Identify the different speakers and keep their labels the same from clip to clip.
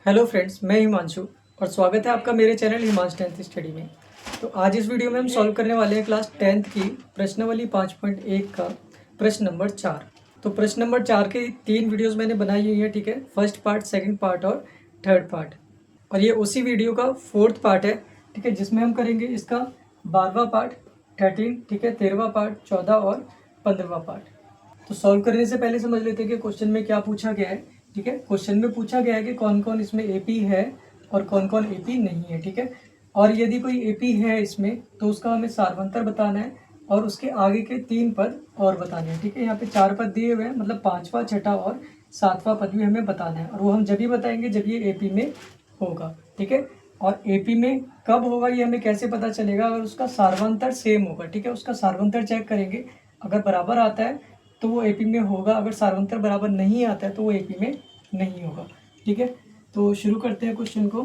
Speaker 1: Hello friends, मैं हिमांशु और स्वागत है आपका मेरे चैनल हिमांश 10th स्टडी में। तो आज इस वीडियो में हम सॉल्व करने वाले हैं क्लास 10th की प्रश्नावली 5.1 का प्रश्न नंबर 4। तो प्रश्न नंबर 4 के 3 वीडियोस मैंने बनाई हुई है, ठीक है। फर्स्ट पार्ट, सेकंड पार्ट और थर्ड पार्ट। और ये उसी वीडियो का फोर्थ पार्ट है, ठीक है, जिसमें हम करेंगे इसका 12वां पार्ट, 13, ठीक है, 13वां पार्ट, 14 और 15वां पार्ट। तो सॉल्व करने से पहले समझ लेते हैं कि क्वेश्चन में क्या पूछा गया है, ठीक है। क्वेश्चन में पूछा गया है कि कौन कौन इसमें एपी है और कौन कौन एपी नहीं है, ठीक है। और यदि कोई एपी है इसमें तो उसका हमें सार्वंतर बताना है और उसके आगे के 3 पद और बताने हैं, ठीक है। यहाँ पे 4 पद दिए हुए हैं, मतलब 5वां, 6वां और 7वां पद भी हमें बताना है और वो हम जब ही बताएंगे जब ये एपी में होगा, ठीक है। और एपी में कब होगा ये हमें कैसे पता चलेगा? अगर उसका सार्वंतर सेम होगा, ठीक है। उसका सार्वंतर चेक करेंगे, अगर बराबर आता है तो वो एपी में होगा, अगर सार्वंतर बराबर नहीं आता है तो वो एपी में नहीं होगा, ठीक है। तो शुरू करते हैं क्वेश्चन को।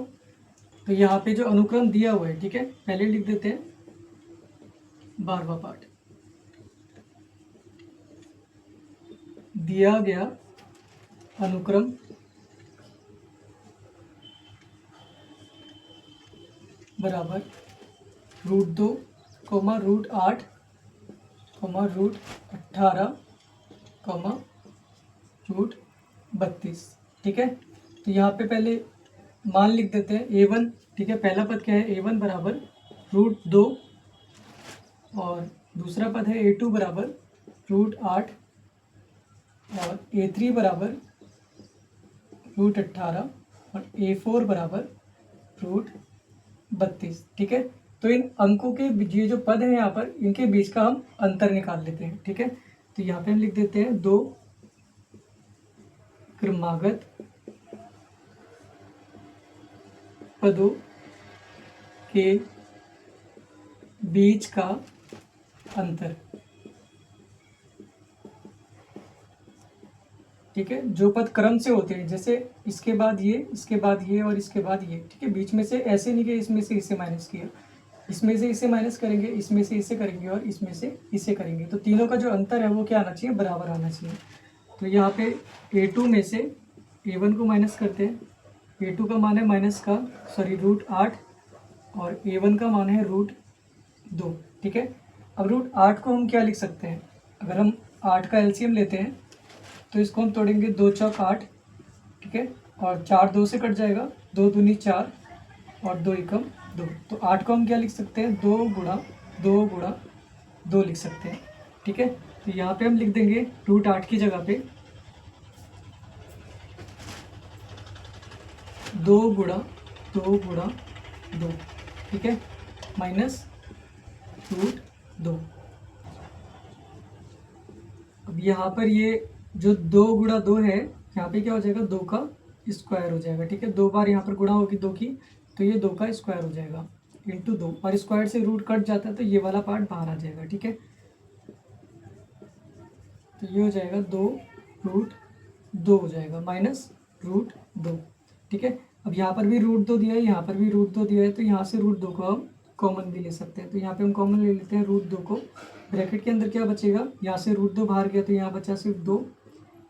Speaker 1: तो यहाँ पे जो अनुक्रम दिया हुआ है, ठीक है, पहले लिख देते हैं 12वां पार्ट। दिया गया अनुक्रम बराबर √2, √8, √18, √32, ठीक है। तो यहाँ पे पहले मान लिख देते हैं a1, ठीक है। पहला पद क्या है? a1 बराबर √2 और दूसरा पद है a2 बराबर √8 और a3 बराबर √18 और a4 बराबर √32, ठीक है। तो इन अंकों के ये जो पद हैं यहाँ पर, इनके बीच का हम अंतर निकाल लेते हैं, ठीक है। तो यहाँ पे हम लिख देते हैं 2 क्रमागत पदों के बीच का अंतर, ठीक है। जो पद क्रम से होते हैं, जैसे इसके बाद ये, इसके बाद ये और इसके बाद ये, ठीक है। बीच में से ऐसे नहीं कि इसमें से इसे माइनस किया, इसमें से इसे माइनस करेंगे, इसमें से इसे करेंगे और इसमें से इसे करेंगे। तो तीनों का जो अंतर है वो क्या आना चाहिए? बराबर आना चाहिए। तो यहाँ पे a2 में से a1 को माइनस करते हैं। a2 का मान है √8 और a1 का मान है √2, ठीक है। अब √8 को हम क्या लिख सकते हैं? अगर हम 8 का एलसीएम लेते हैं तो इसको हम तोड़ेंगे, 2 चौक 8, ठीक है। और 4 2 से कट जाएगा, 2 दूनी 4 और 2 एकम 2। तो 8 को हम क्या लिख सकते हैं? 2 गुणा 2 गुणा 2 लिख सकते हैं, ठीक है। तो यहाँ पे हम लिख देंगे √8 की जगह पे 2 गुणा 2 गुणा 2, ठीक है, माइनस √2। अब यहाँ पर ये जो 2 गुणा 2 है, यहाँ पे क्या हो जाएगा? 2 का स्क्वायर हो जाएगा, ठीक है। 2 बार यहाँ पर गुणा होगी 2 की, तो ये 2 का स्क्वायर हो जाएगा इंटू 2, और स्क्वायर से रूट कट जाता है तो ये वाला पार्ट बाहर आ जाएगा, ठीक है। तो ये हो जाएगा 2 √2 हो जाएगा माइनस √2, ठीक है। अब यहाँ पर भी √2 दिया है, यहाँ पर भी √2 दिया है, तो यहाँ से √2 को हम कॉमन भी ले सकते हैं। तो यहाँ पे हम कॉमन ले लेते हैं √2 को। ब्रैकेट के अंदर क्या बचेगा? यहाँ से √2 बाहर गया तो यहाँ बचा सिर्फ 2,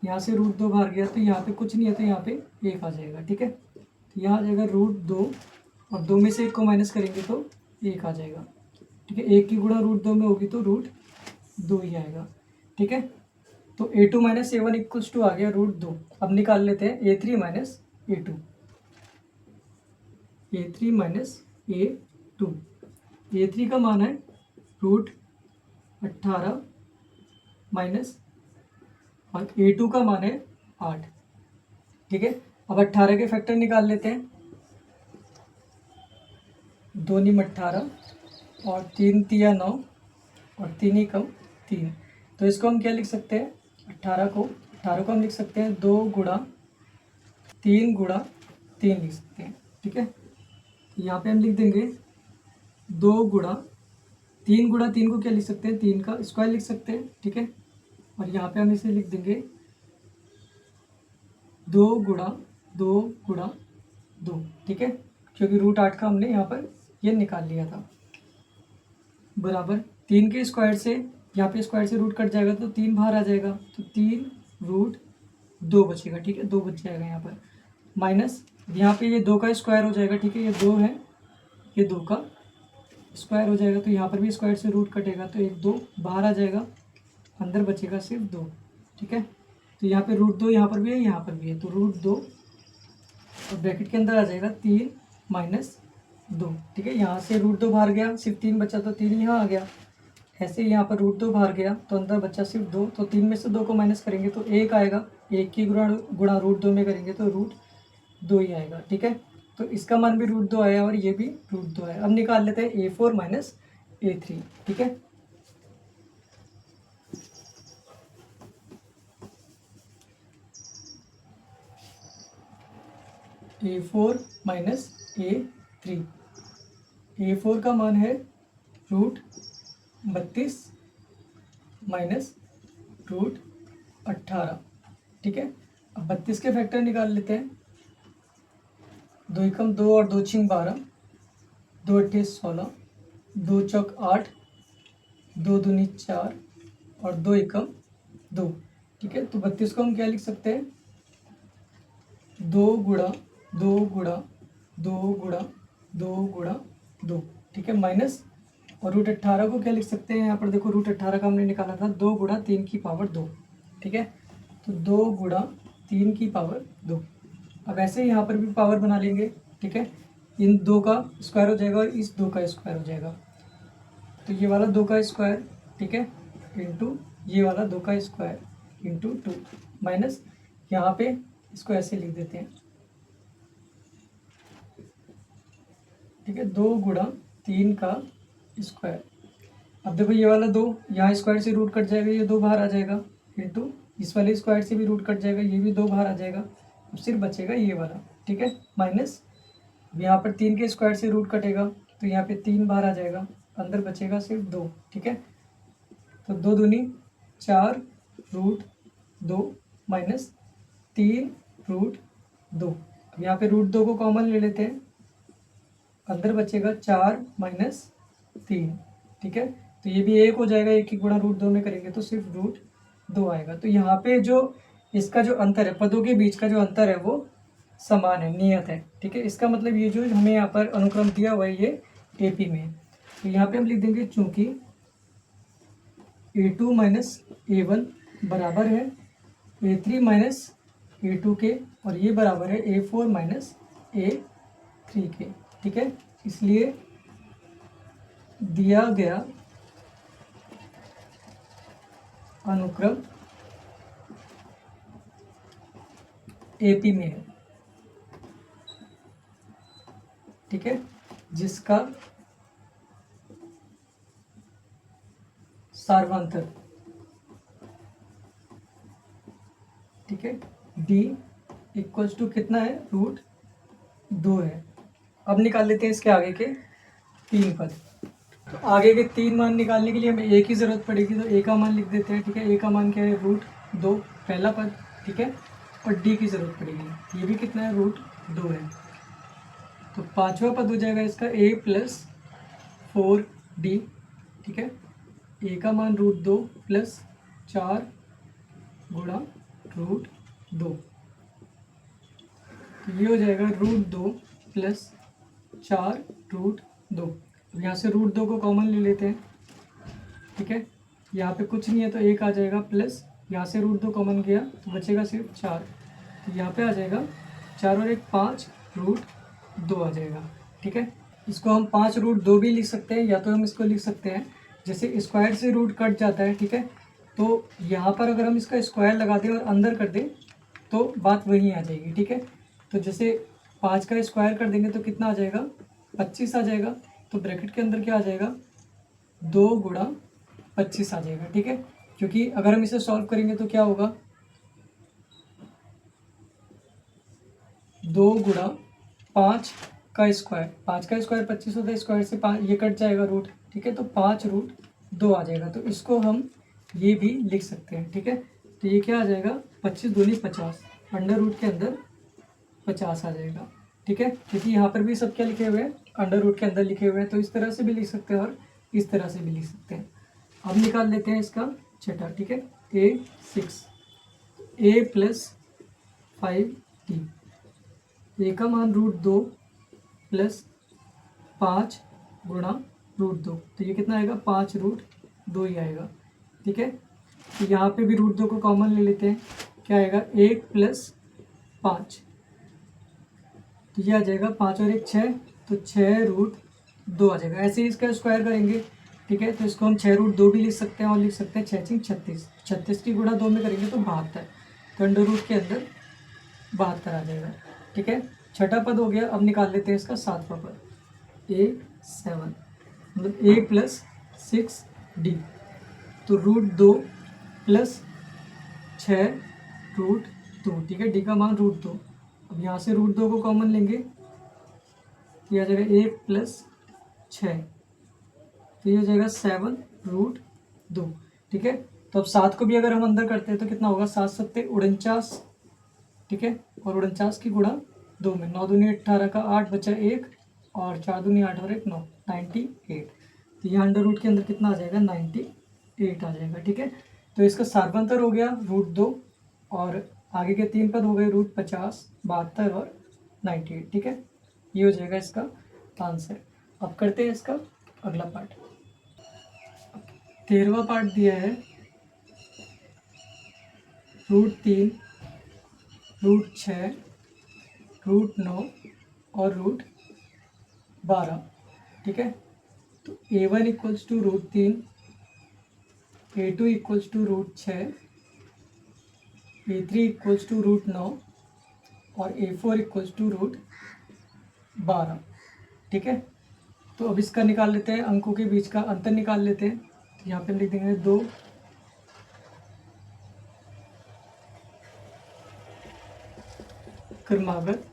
Speaker 1: यहाँ से √2 बाहर गया तो यहाँ पे कुछ नहीं है, तो यहाँ पे 1 आ जाएगा, ठीक है। तो यहाँ आ जाएगा √2 और 2 में से 1 को माइनस करेंगे तो 1 आ जाएगा, ठीक है। 1 की गुणा √2 में होगी तो √2 ही आएगा, ठीक है। तो a2 minus a1 equals to आ गया √2। अब निकाल लेते हैं a3 minus a2। a3 minus a2, a3 का मान है √18 माइनस, और a2 का मान है 8, ठीक है। अब 18 के फैक्टर निकाल लेते हैं। 2 × 18 और 3 × 9 और 3 × 3। तो इसको हम क्या लिख सकते हैं? 18 को हम लिख सकते हैं 2 गुणा 3 गुणा 3 लिख सकते हैं, ठीक है। यहाँ पे हम लिख देंगे 2 गुणा 3 गुणा 3 को क्या लिख सकते हैं? 3 का स्क्वायर लिख सकते हैं, ठीक है। और यहाँ पे हम इसे लिख देंगे 2 गुणा 2 गुणा 2, ठीक है, क्योंकि √8 का हमने यहाँ पर ये निकाल लिया था, बराबर 3 के स्क्वायर से, यहाँ पे स्क्वायर से रूट कट जाएगा तो 3 बाहर आ जाएगा, तो 3 √2 बचेगा, ठीक है, 2 बच जाएगा यहाँ पर, माइनस यहाँ पे ये 2 का स्क्वायर हो जाएगा, ठीक है, ये 2 है, ये 2 का स्क्वायर हो जाएगा, तो यहाँ पर भी स्क्वायर से रूट कटेगा, तो 1 2 बाहर आ जाएगा, अंदर बचेगा सिर्फ 2, ठीक है। तो यहाँ पे रूट 2 यहाँ पर भी है, यहाँ पर भी है, तो रूट 2 और ब्रैकेट के अंदर आ जाएगा 3 माइनस 2, ठीक है। यहाँ से रूट 2 बाहर गया, सिर्फ 3 बचा, तो 3 यहाँ आ गया। ऐसे यहाँ पर रूट 2 बाहर गया तो अंदर बचा सिर्फ 2, तो 3 में से 2 को माइनस करेंगे तो 1 आएगा, 1 की गुणा रूट 2 में करेंगे तो रूट 2 ही आएगा, ठीक है। तो इसका मान भी रूट 2 आया और ये भी रूट 2 आया। अब निकाल लेते हैं A4 माइनस A3, ठीक है। A4 माइनस A3, A4 का मान है रूट 32 माइनस रूट 18, ठीक है। अब 32 के फैक्टर निकाल लेते हैं। 2 एकम 2 और 2 छिंग 12, 2 अट्ठे 16, 2 चौक 8, 2 दूनी 4 और 2 एकम 2, ठीक है। तो 32 को हम क्या लिख सकते हैं, 2 गुणा 2 गुणा 2 गुणा 2 गुणा 2, ठीक है, माइनस, और रूट 18 को क्या लिख सकते हैं, यहाँ पर देखो रूट 18 का हमने निकाला था 2 गुणा 3 की पावर 2, ठीक है। तो 2 गुणा 3 की पावर 2। अब ऐसे यहाँ पर भी पावर बना लेंगे, ठीक है। इन 2 का स्क्वायर हो जाएगा और इस 2 का स्क्वायर हो जाएगा, तो ये वाला 2 का स्क्वायर, ठीक है, इंटू ये वाला 2 का स्क्वायर इंटू 2, माइनस यहाँ पे इसको ऐसे लिख देते हैं, ठीक है, 2 गुणा 3 का स्क्वायर। अब देखो ये वाला 2 यहाँ स्क्वायर से रूट कट जाएगा, ये 2 बाहर आ जाएगा, इंटू इस वाले स्क्वायर से भी रूट कट जाएगा, ये भी 2 बाहर आ जाएगा। अब सिर्फ बचेगा ये वाला, ठीक है, माइनस यहाँ पर 3 के स्क्वायर से रूट कटेगा, तो यहाँ पे 3 बाहर आ जाएगा, अंदर बचेगा सिर्फ 2, ठीक है। तो 2 दूनी 4 रूट 2 माइनस 3 रूट 2। अब यहाँ पे रूट 2 को कॉमन ले लेते हैं, अंदर बचेगा 4 माइनस 3, ठीक है। तो ये भी 1 हो जाएगा, 1 की गुणा रूट 2 में करेंगे तो सिर्फ रूट 2 आएगा। तो यहाँ पे जो इसका जो अंतर है, पदों के बीच का जो अंतर है वो समान है, नियत है, ठीक है। इसका मतलब ये जो हमें यहाँ पर अनुक्रम दिया हुआ है ये AP में है, तो यहाँ पे हम लिख देंगे चूंकि A2 माइनस A1 बराबर है A3 माइनस A2 के, और ये बराबर है A4 माइनस A3 के, ठीक है। इसलिए दिया गया अनुक्रम AP में है, ठीक है, जिसका सार्वंतर, ठीक है, D इक्वल्स टू कितना है, रूट 2 है। अब निकाल लेते हैं इसके आगे के 3 पद। तो आगे के 3 मान निकालने के लिए हमें A की ज़रूरत पड़ेगी, तो A का मान लिख देते हैं, ठीक है। A का मान क्या है, रूट 2 पहला पद, ठीक है, और D की ज़रूरत पड़ेगी, ये भी कितना है, रूट 2 है। तो पांचवा पद हो जाएगा इसका A प्लस 4D, ठीक है। A का मान रूट 2 प्लस 4 गुणा रूट 2, तो ये हो जाएगा रूट 2 प्लस 4 रूट 2। अब यहाँ से रूट 2 को कॉमन ले लेते हैं, ठीक है। यहाँ पे कुछ नहीं है तो 1 आ जाएगा, प्लस यहाँ से रूट 2 कॉमन गया तो बचेगा सिर्फ 4, तो यहाँ पे आ जाएगा 4 और 1 5 रूट 2 आ जाएगा, ठीक है। इसको हम 5 रूट 2 भी लिख सकते हैं, या तो हम इसको लिख सकते हैं जैसे स्क्वायर से रूट कट जाता है, ठीक है, तो यहाँ पर अगर हम इसका स्क्वायर लगा दें और अंदर कर दें तो बात वही आ जाएगी, ठीक है। तो जैसे 5 का स्क्वायर कर देंगे तो कितना आ जाएगा, 25 आ जाएगा, तो ब्रैकेट के अंदर क्या आ जाएगा, 2 गुणा 25 आ जाएगा, ठीक है। क्योंकि अगर हम इसे सॉल्व करेंगे तो क्या होगा, 2 गुणा 5 का स्क्वायर, 5 का स्क्वायर 25 होता है, स्क्वायर से 5 ये कट जाएगा रूट, ठीक है, तो 5 रूट 2 आ जाएगा। तो इसको हम ये भी लिख सकते हैं, ठीक है। तो ये क्या आ जाएगा, 25 दूनी 50, अंडर रूट के अंदर 50 आ जाएगा, ठीक है। क्योंकि यहाँ पर भी सब क्या लिखे हुए हैं, अंडर रूट के अंदर लिखे हुए हैं, तो इस तरह से भी लिख सकते हैं और इस तरह से भी लिख सकते हैं। अब निकाल लेते हैं इसका छठा, ठीक है, A6 A प्लस 5D ए का मान √2 प्लस 5 गुणा √2, तो ये कितना आएगा 5√2 ही आएगा। ठीक है, तो यहाँ पे भी √2 को कॉमन ले लेते हैं, क्या आएगा 1 प्लस 5, तो ये आ जाएगा 5 और 1 6, तो 6√2 आ जाएगा। ऐसे ही इसका स्क्वायर करेंगे। ठीक है, तो इसको हम 6√2 भी लिख सकते हैं और लिख सकते हैं 6×6 = 36, 36 की गुणा 2 में करेंगे तो 72, तो अंडर रूट के अंदर 72 आ जाएगा। ठीक है, छठा पद हो गया। अब निकाल लेते हैं इसका सातवां पद, A7 मतलब A प्लस 6D, तो √2 प्लस 6√2। ठीक है, डी का मान √2, अब यहाँ से √2 को कॉमन लेंगे, तो यह आ जाएगा 1 प्लस 6, तो ये हो जाएगा 7√2। ठीक है, तो अब 7 को भी अगर हम अंदर करते हैं तो कितना होगा 7 7 49। ठीक है, और 49 की गुणा 2 में, 9 दूनी 18 का 8 बचा 1, और 4 दूनी 8 और 1 9, 98। तो यहाँ अंडर रूट के अंदर कितना आ जाएगा 98 आ जाएगा। ठीक है, तो इसका सार्वंतर हो गया √2, और आगे के 3 पद हो गए √50, 72 और 98। ठीक है, ये हो जाएगा इसका आंसर। अब करते हैं इसका अगला पार्ट। 13वां पार्ट दिया है √3, √6, √9 और √12। ठीक है, तो A1 equals to √3, A2 equals to √6, A3 equals to √9 और A4 इक्वल्स टू √12। ठीक है, तो अब इसका निकाल लेते हैं, अंकों के बीच का अंतर निकाल लेते हैं। तो यहाँ पे हम लिख देंगे 2 क्रमागत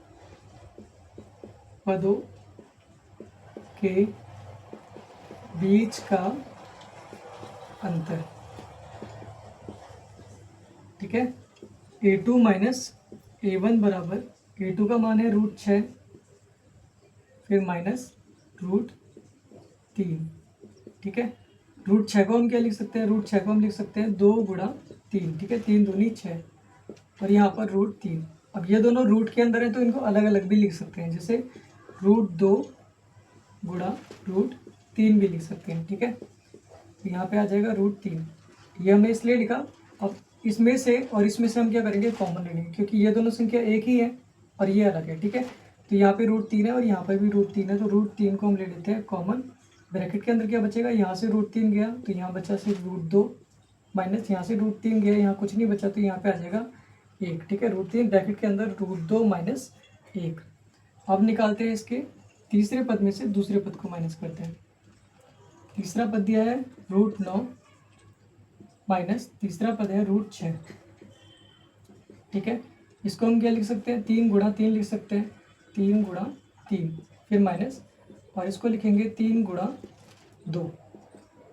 Speaker 1: पदों के बीच का अंतर। ठीक है, A2 माइनस A1 बराबर, A2 का मान है √6, फिर माइनस √3। ठीक है, √6 को हम क्या लिख सकते हैं, √6 को हम लिख सकते हैं 2 गुणा 3। ठीक है, 3 दूनी 6, और यहाँ पर √3। अब ये दोनों रूट के अंदर है तो इनको अलग अलग भी लिख सकते हैं, जैसे √2 गुणा √3 भी लिख सकते हैं। ठीक है, तो यहाँ पे आ जाएगा √3, ये हमने इसलिए लिखा। अब इसमें से और इसमें से हम क्या करेंगे, कॉमन ले लेंगे, क्योंकि ये दोनों संख्या एक ही है और ये अलग है। ठीक है, तो यहाँ पे √3 है और यहाँ पर भी √3 है, तो √3 को हम ले लेते हैं कॉमन। ब्रैकेट के अंदर क्या बचेगा, यहाँ से √3 गया तो यहाँ बचा सिर्फ √2, माइनस यहाँ से √3 गया, यहाँ कुछ नहीं बचा तो यहाँ पे आ जाएगा 1। ठीक है, √3 ब्रैकेट के अंदर √2 माइनस 1। अब निकालते हैं इसके तीसरे पद में से दूसरे पद को माइनस करते हैं। तीसरा पद दिया है √9 माइनस तीसरा पद है √6। ठीक है, इसको हम क्या लिख सकते हैं, 3 गुणा 3 लिख सकते हैं, 3 गुणा 3, फिर माइनस, और इसको लिखेंगे 3 गुणा 2,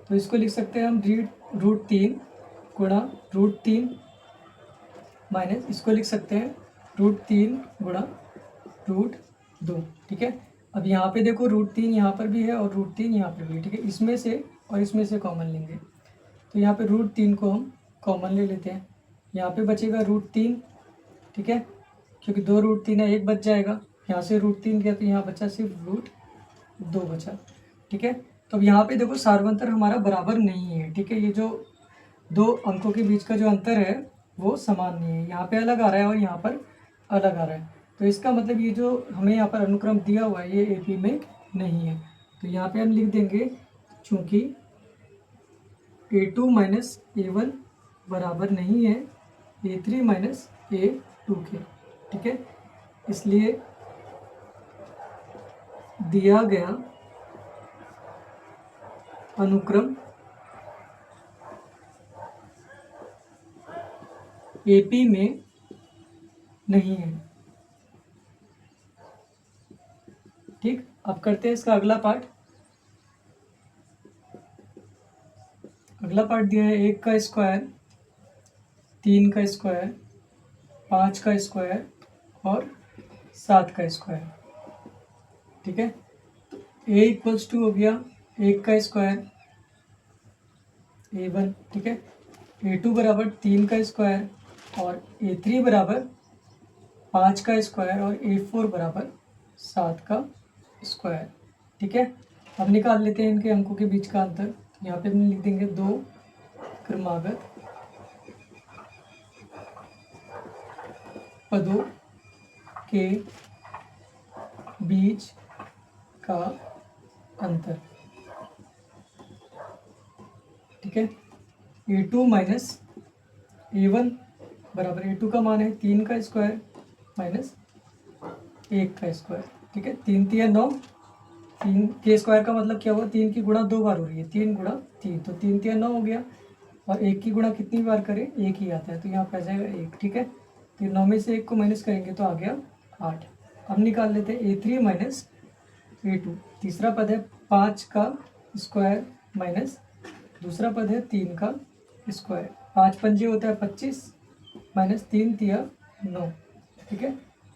Speaker 1: तो इसको लिख सकते हैं हम √3 गुणा √3 माइनस, इसको लिख सकते हैं √3 गुणा √2। ठीक है, अब यहाँ पे देखो √3 यहाँ पर भी है और √3 यहाँ पर भी है। ठीक है, इसमें से और इसमें से कॉमन लेंगे, तो यहाँ पे √3 को हम कॉमन ले लेते हैं, यहाँ पे बचेगा √3। ठीक है, क्योंकि 2 √3 है, 1 बच जाएगा, यहाँ से √3 गया तो यहाँ बचा सिर्फ √2 बचा। ठीक है, तो अब यहाँ पे देखो सार्वंतर हमारा बराबर नहीं है। ठीक है, ये जो दो अंकों के बीच का जो अंतर है वो समान नहीं है, यहाँ पे अलग आ रहा है और यहाँ पर अलग आ रहा है, तो इसका मतलब ये जो हमें यहाँ पर अनुक्रम दिया हुआ है ये AP में नहीं है। तो यहाँ पे हम लिख देंगे चूँकि A2 माइनस A1 बराबर नहीं है A3 माइनस A2 के। ठीक है, इसलिए दिया गया अनुक्रम AP में नहीं है। ठीक, अब करते हैं इसका अगला पार्ट। अगला पार्ट दिया है 1 का स्क्वायर, 3 का स्क्वायर, 5 का स्क्वायर और 7 का स्क्वायर। ठीक है, तो A इक्वल्स टू हो गया 1 का स्क्वायर A1। ठीक है, A2 बराबर 3 का स्क्वायर और A3 बराबर 5 का स्क्वायर और A4 बराबर 7 का स्क्वायर। ठीक है, अब निकाल लेते हैं इनके अंकों के बीच का अंतर। यहाँ पे हम लिख देंगे 2 क्रमागत पदों के बीच का अंतर। ठीक है, A2 माइनस A1 बराबर A2 का मान है 3 का स्क्वायर माइनस 1 का स्क्वायर। ठीक है, 3 3 9, 3 के स्क्वायर का मतलब क्या हुआ, 3 की गुणा 2 बार हो रही है, 3 गुणा 3, तो 3 3 9 हो गया। और 1 की गुणा कितनी बार करें, 1 ही आता है, तो यहाँ पे आ जाएगा 1। ठीक है, तो 9 में से 1 को माइनस करेंगे तो आ गया 8। अब निकाल लेते हैं A3 माइनस A2। तीसरा पद है 5 का स्क्वायर माइनस दूसरा पद है 3 का स्क्वायर। 5 पंजे होता है 25 माइनस 3 तिया 9। ठीक है,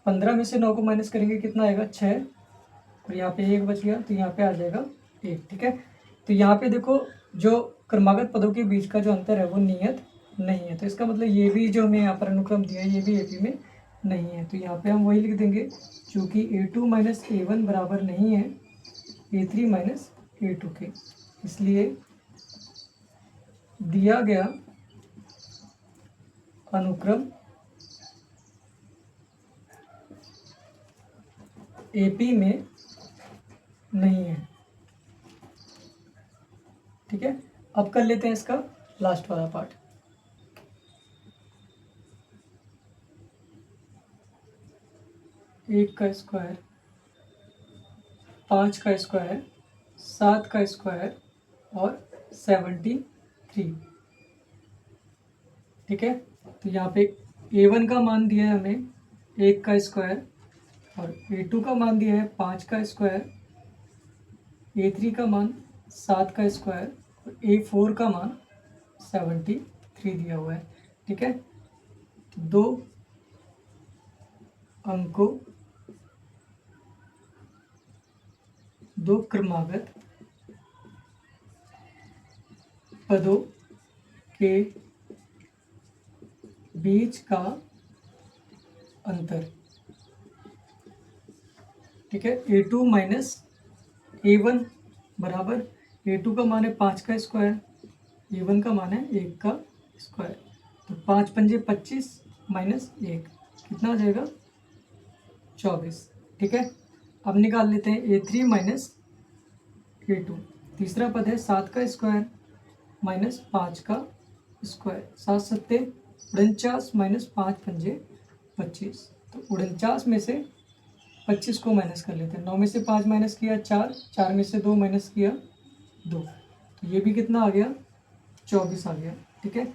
Speaker 1: 15 में से 9 को माइनस करेंगे कितना आएगा, 6, और यहाँ पे 1 बच गया, तो यहाँ पे आ जाएगा 1। ठीक है, तो यहाँ पे देखो जो क्रमागत पदों के बीच का जो अंतर है वो नियत नहीं है, तो इसका मतलब ये भी जो हमें यहाँ पर अनुक्रम दिया है ये भी AP में नहीं है। तो यहाँ पे हम वही लिख देंगे, चूँकि A2 माइनस A1 बराबर नहीं है A3 माइनस A2 के, इसलिए दिया गया अनुक्रम AP में नहीं है। ठीक है, अब कर लेते हैं इसका लास्ट वाला पार्ट। एक का स्क्वायर, 5 का स्क्वायर, 7 का स्क्वायर और 73। ठीक है, तो यहाँ पे A1 का मान दिया है हमें 1 का स्क्वायर, और A2 का मान दिया है 5 का स्क्वायर, A3 का मान 7 का स्क्वायर और A4 का मान 73 दिया हुआ है। ठीक है, तो 2 अंकों, 2 क्रमागत पदों के बीच का अंतर। ठीक है, A2 माइनस A1 बराबर A2 का मान है 5 का स्क्वायर, A1 का मान है 1 का स्क्वायर, तो 5 पंजे 25 माइनस 1 कितना आ जाएगा, 24। ठीक है, अब निकाल लेते हैं A3 माइनस A2। तीसरा पद है 7 का स्क्वायर माइनस 5 का स्क्वायर, 7 सत्ते 49 माइनस 5 पंजे 25, तो 49 में से 25 को माइनस कर लेते हैं। 9 में से 5 माइनस किया 4, 4 में से 2 माइनस किया 2, तो ये भी कितना आ गया, 24 आ गया। ठीक है,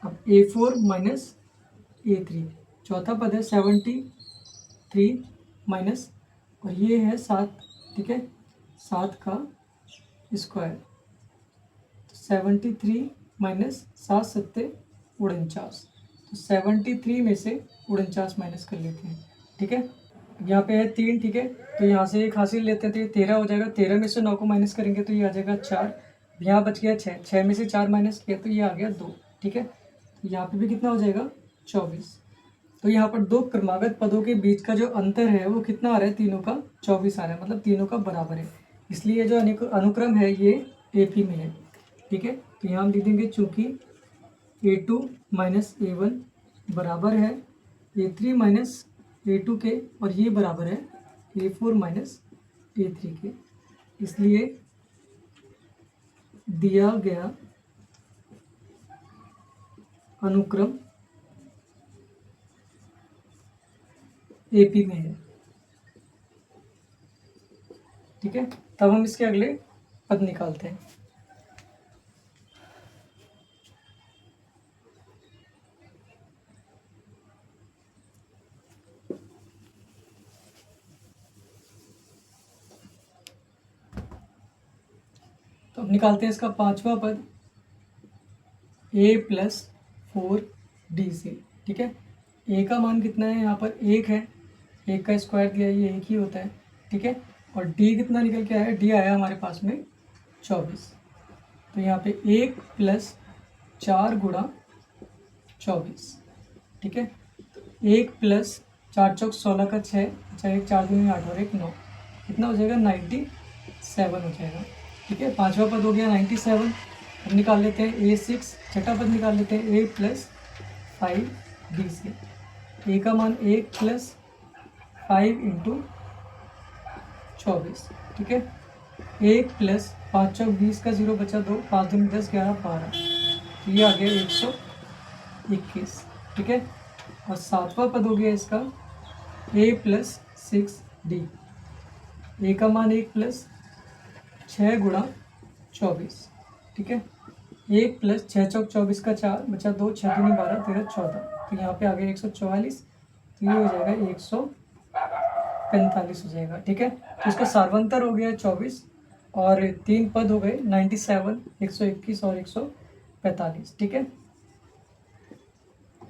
Speaker 1: अब A4 माइनस A3, चौथा पद है 73 माइनस, और ये है 7। ठीक है, 7 का स्क्वायर, 73 माइनस 7 सत्ते 49, तो 73 में से 49 माइनस कर लेते हैं। ठीक है, यहाँ पे है 3। ठीक है, तो यहाँ से 1 हासिल लेते हैं तो ये 13 हो जाएगा। 13 में से 9 को माइनस करेंगे तो ये आ जाएगा 4, यहाँ बच गया 6, 6 में से 4 माइनस किया तो ये आ गया 2। ठीक है, तो यहाँ पे भी कितना हो जाएगा, 24। तो यहाँ पर 2 क्रमागत पदों के बीच का जो अंतर है वो कितना आ रहा है, तीनों का 24 आ रहा है, मतलब तीनों का बराबर है, इसलिए जो अनुक्रम है ये AP में है। ठीक है, तो यहाँ हम लिख देंगे चूँकि A2 माइनस A1 बराबर है A3 माइनस A2 के, और ये बराबर है A4 माइनस A3 के, इसलिए दिया गया अनुक्रम AP में है। ठीक है, तब हम इसके अगले पद निकालते हैं। तो अब निकालते हैं इसका पांचवा पद, A प्लस 4DC। ठीक है, A का मान कितना है, यहाँ पर 1 है, 1 का स्क्वायर दिया है, ये 1 ही होता है। ठीक है, और D कितना निकल के आया, D आया हमारे पास में 24, तो यहाँ पे 1 प्लस 4 गुणा 24। ठीक है, 1 प्लस 4 चौक 16 का 6, अच्छा एक 4 दूनी 8 और एक 9, कितना हो जाएगा 97 हो जाएगा। ठीक है, पांचवा पद हो गया 97। अब निकाल लेते हैं A6, छठा पद निकाल लेते हैं A प्लस 5B से। A का मान 1 प्लस 5 इंटू 24। ठीक है, 1 प्लस 5 चौक 20 का 0 बचा 2, 5 दूनी 10, 11 12, तो ये आ गया 121। ठीक है, और सातवां पद हो गया इसका A प्लस 6D। ए का मान 1 प्लस 6 गुणा 24। ठीक है, 1 प्लस 6 चौक 24 का 4 बचा 2, 6 दूनी 12, 13 14, तो यहाँ पे आ गया 144, तो ये हो जाएगा 145 हो जाएगा। ठीक है, तो इसका सार्वंतर हो गया 24 और 3 पद हो गए 97, 121 और 145। ठीक है।